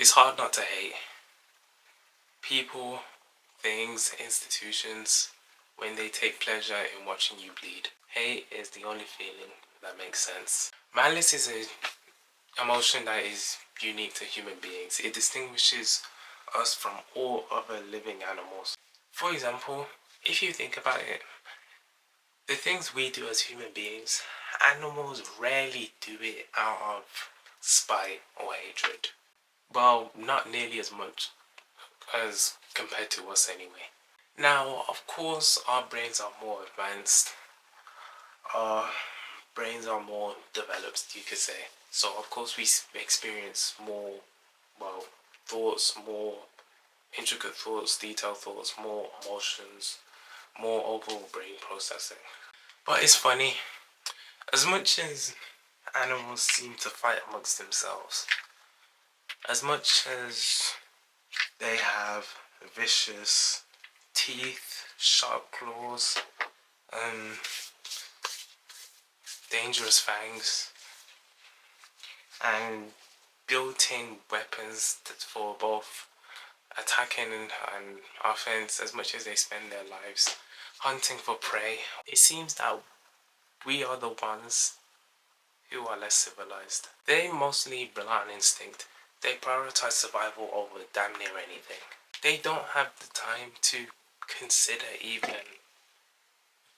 It's hard not to hate people, things, institutions when they take pleasure in watching you bleed. Hate is the only feeling that makes sense. Malice is an emotion that is unique to human beings. It distinguishes us from all other living animals. For example, if you think about it, the things we do as human beings, animals rarely do it out of spite or hatred. Well, not nearly as much as compared to us anyway. Now, of course, our brains are more advanced. Our brains are more developed, you could say. So, of course, we experience more, well, thoughts, more intricate thoughts, detailed thoughts, more emotions, more overall brain processing. But it's funny, as much as animals seem to fight amongst themselves, as much as they have vicious teeth, sharp claws, dangerous fangs, and built-in weapons for both attacking and offense, as much as they spend their lives hunting for prey. It seems that we are the ones who are less civilized. They mostly rely on instinct. They prioritize survival over damn near anything. They don't have the time to consider even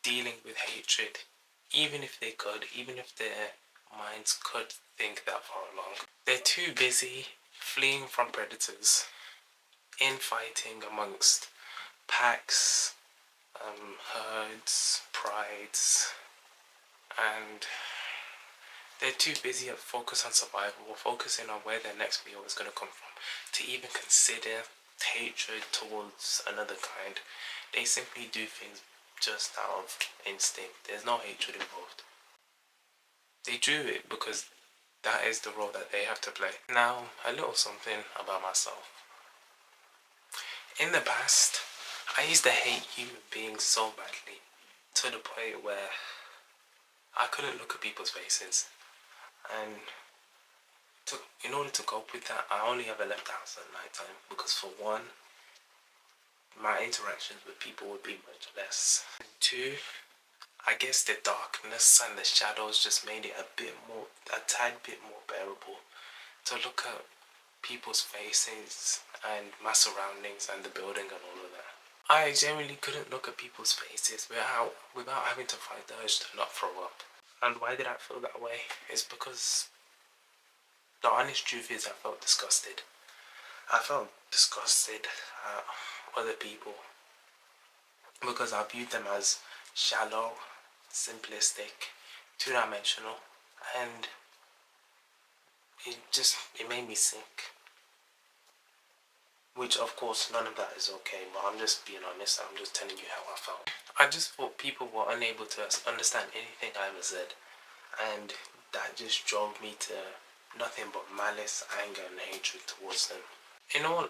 dealing with hatred, even if they could, even if their minds could think that far along. They're too busy fleeing from predators, infighting amongst packs, herds, prides, and they're too busy to focus on survival, focusing on where their next meal is going to come from, to even consider hatred towards another kind. They simply do things just out of instinct. There's no hatred involved. They do it because that is the role that they have to play. Now, a little something about myself. In the past, I used to hate human beings so badly, to the point where I couldn't look at people's faces. And in order to cope with that, I only ever left the house at night time, because for one, my interactions with people would be much less. And two, I guess the darkness and the shadows just made it a tad bit more bearable to look at people's faces and my surroundings and the building and all of that. I genuinely couldn't look at people's faces without having to fight the urge to not throw up. And why did I feel that way? It's because the honest truth is I felt disgusted. I felt disgusted at other people because I viewed them as shallow, simplistic, two-dimensional, and it made me sick. Which, of course, none of that is okay, but I'm just being honest. I'm just telling you how I felt. I just thought people were unable to understand anything I ever said, and that just drove me to nothing but malice, anger, and hatred towards them. In all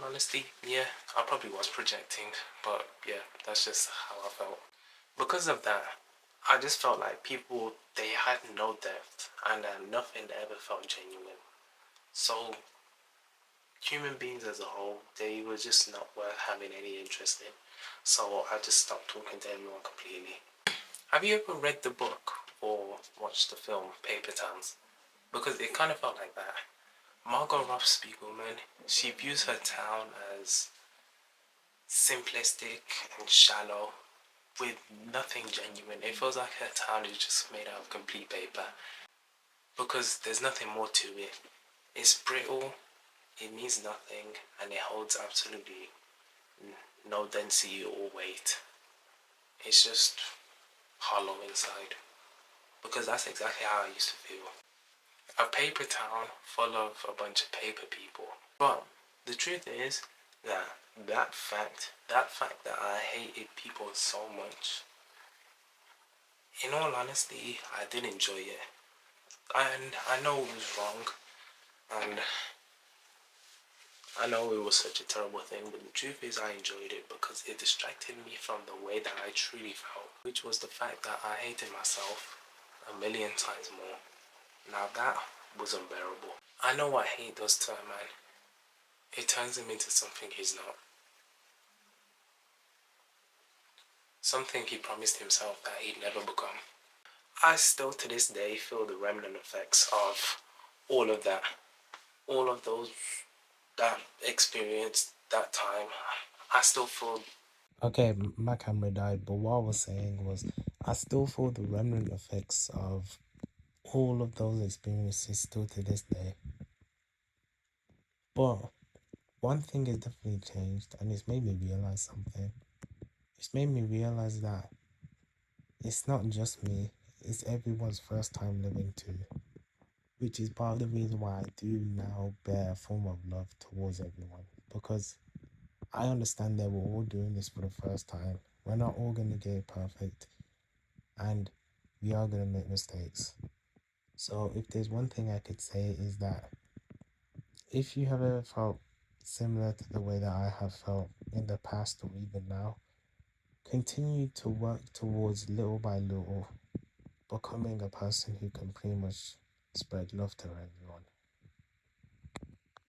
honesty, yeah, I probably was projecting, but yeah, that's just how I felt. Because of that, I just felt like people, they had no depth, and nothing ever felt genuine. So, human beings as a whole, they were just not worth having any interest in. So I just stopped talking to everyone completely. Have you ever read the book or watched the film Paper Towns? Because it kind of felt like that. Margot Roth Spiegelman, she views her town as simplistic and shallow with nothing genuine. It feels like her town is just made out of complete paper because there's nothing more to it. It's brittle, it means nothing, and it holds absolutely no density or weight. It's just hollow inside, because that's exactly how I used to feel. A paper town full of a bunch of paper people. But the truth is that fact that I hated people so much, in all honesty, I did enjoy it. And I know it was wrong, and I know it was such a terrible thing, but the truth is I enjoyed it because it distracted me from the way that I truly felt, which was the fact that I hated myself a million times more. Now that was unbearable. I know what hate does to a man. it turns him into something he's not. Something he promised himself that he'd never become. I still to this day feel the remnant effects of all of that. All of those, that experience, that time. I still feel. Okay, my camera died, but what I was saying was, I still feel the remnant effects of all of those experiences still to this day. But one thing has definitely changed, and it's made me realize something. It's made me realize that it's not just me, it's everyone's first time living too. Which is part of the reason why I do now bear a form of love towards everyone. Because I understand that we're all doing this for the first time. We're not all going to get it perfect. And we are going to make mistakes. So if there's one thing I could say is that if you have ever felt similar to the way that I have felt in the past or even now, continue to work towards little by little becoming a person who can pretty much spread love to everyone.